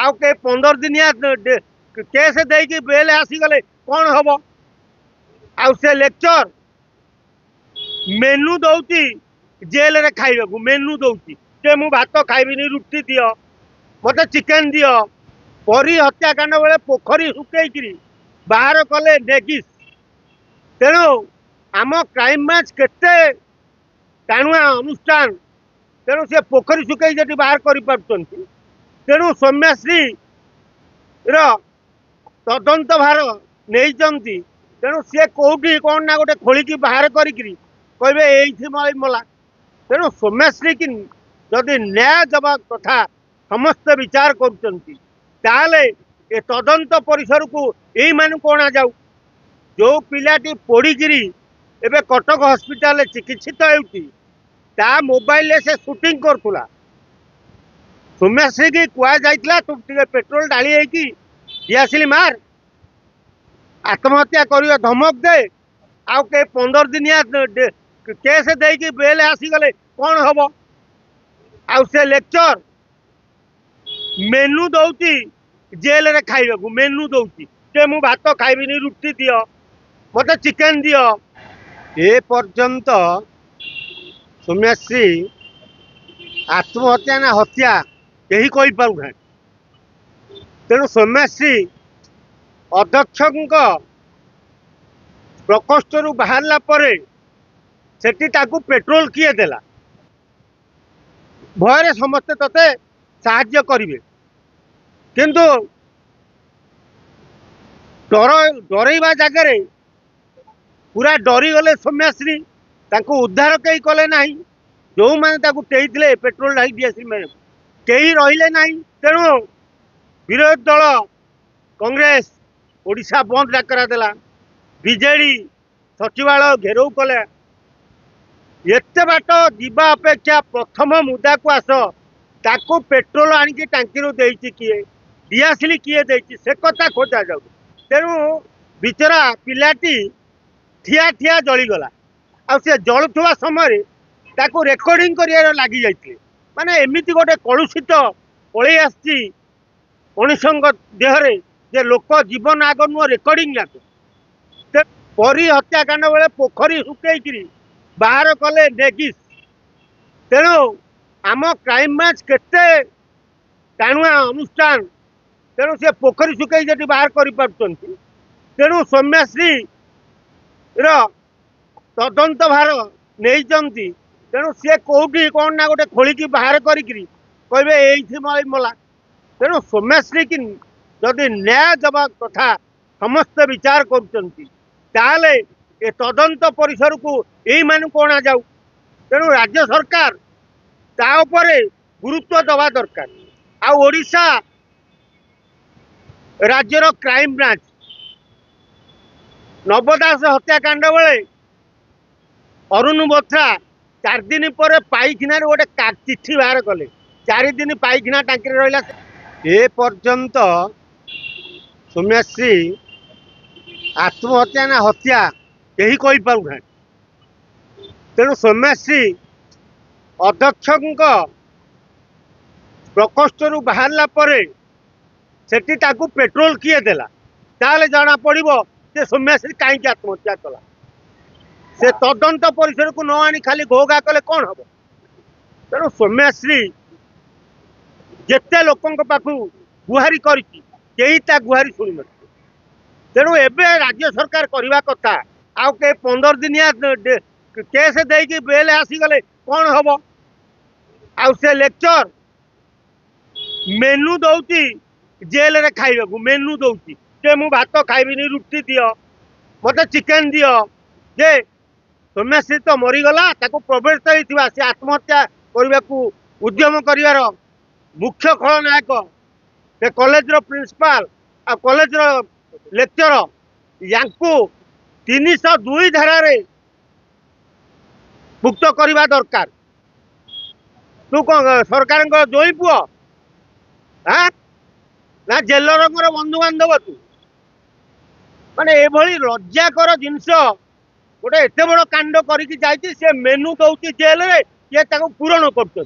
आउ के 15 दिनिया case देकी bell आसीगले कौन हम आउ से लेक्चर मेनू दौची जेल रे खाइबा मेनू दौची जे मु भात खाइबिनी रुटी दियो मते चिकेन दियो परी हत्याकांड बेले पोखरी सुकेइकरी बाहर कले नेगिस तेणु आम क्राइम ब्रांच केते टाणुआ अनुष्ठान तेणु से पोखरी सुकई जदि बाहर कर पार्टी तेणु सौम्याश्री तदंत भार नहीं तेणु सी कौटी कौन ना गोटे खोलिकी बाहर करें मला तेणु सौम्याश्री की जदि न्याय देवा कथा समस्त विचार करें ए तदंत परिसर को यही मान कौन जाऊ जो पिलाटी पोड़ीगिरी एबे कटक हॉस्पिटल चिकित्सित होती मोबाइल से शूटिंग करूला सौम्याश्री की कहुला तू पेट्रोल डाली दियासिली मार आत्महत्या कर धमक दे आउ के 15 दिनिया केस देकी बेल आसीगले कौन हम आउ से लेक्चर मेनू दौची जेल रे खाइबा मेनू दौची जे मु भात खाइबिनी रुटी दियो मते चिकेन दियो ए पर्यंत सौम्याश्री आत्महत्या ना हत्या यही कही पाऊना तेणु सौम्याश्री अध्यक्ष प्रकोष्ठ बाहरला परे सेठी ताकू पेट्रोल किए देला भय समस्ते तते साहाय्य करिवे किंतु डरइबा जगह पूरा डरी गले सौम्याश्री तांको उद्धार कई कले नहीं जो मैंने टेईले पेट्रोल ढाई दियासी कई रहिले नहीं तेणु विरोधी दल कांग्रेस ओडिशा बंद डाकरा देला बीजेडी सचिवालय घेराव कले एते बाट जीवा अपेक्षा प्रथम मुद्दा को आस ताको पेट्रोल आनिकी टांकी रू देइछि किए दियासिली किए देइछि से कथा खोजा जाऊ तेणु बिचरा पिलाटी ठिया ठिया जलीगला आ से जलुवा समय ताको रेकर्डिंग कर लगी जाइए माने एमिति गोटे कलुषित पलि आसी मनुष्य देहरे जे लोक जीवन आग नुह रेकर्डिंग जाक परी हत्याकांड बेले पोखरी सुकई बाहर कले नेगिस तेणु आम क्राइम ब्रांच केते टाणुआ अनुष्ठान तेणु से पोखरी सुकई जदि बाहर कर पार्टी तेणु सौम्याश्री तदंत भार नहीं तेणु सी कौटी कौन ना गोटे खोलिकी बाहर करें मला तेणु सौम्याश्री की जदि न्याय देवा कथा समस्त विचार करें ए तदंत परिसर को यही मान कौन जाऊ तेणु राज्य सरकार ताऊपर गुरुत्व दवा दरकार आ ओडिशा राज्यर क्राइम ब्रांच नवदास हत्याकांड बेले अरुण बोथ्रा 4 दिन पर पाइखाना गोटे चिठी बाहर कले 4 दिन पाइखाना टांकी रहा ए पर्यंत सौम्याश्री आत्महत्या ना हत्या यही कही पाऊना तेणु सौम्याश्री अध्यक्ष प्रकोष्ठ बाहरला परे सेठी ताकू पेट्रोल किए देला जना पड़ो से सौम्याश्री कहीं आत्महत्या कला से तदंत परिसर को न आनी खाली घोघा कले कौन हम तेणु सौम्याश्री जेते लोकों पाखु गुहारी करी गुहारी शुणी न तेणु एबे राज्य सरकार करवा कथा आउ के 15 दिनिया केस देकी बेल आसीगले कौन हम आउ से लेक्चर मेनू दौची जेल रे खाइबा मेनू दौची जे मु भात खाइबिनी रुटी दियो मते चिकेन दियो जे सौम्याश्री तो मरीगला ताको प्रवृत्त होता से आत्महत्या करने को उद्यम कर मुख्य खलनायक से कॉलेज रो प्रिंसिपाल आ कॉलेज रो लेक्चर यांकू 302 धारा रे मुक्त करवा दरकार तू कौन सरकार जोई पुओ हाँ ना जेलर बंधु बांधव तू माने एभली लज्जाकर जिनस गोटे एत बड़ कांड करके मेनू दौर जेल रे ये पूरण कर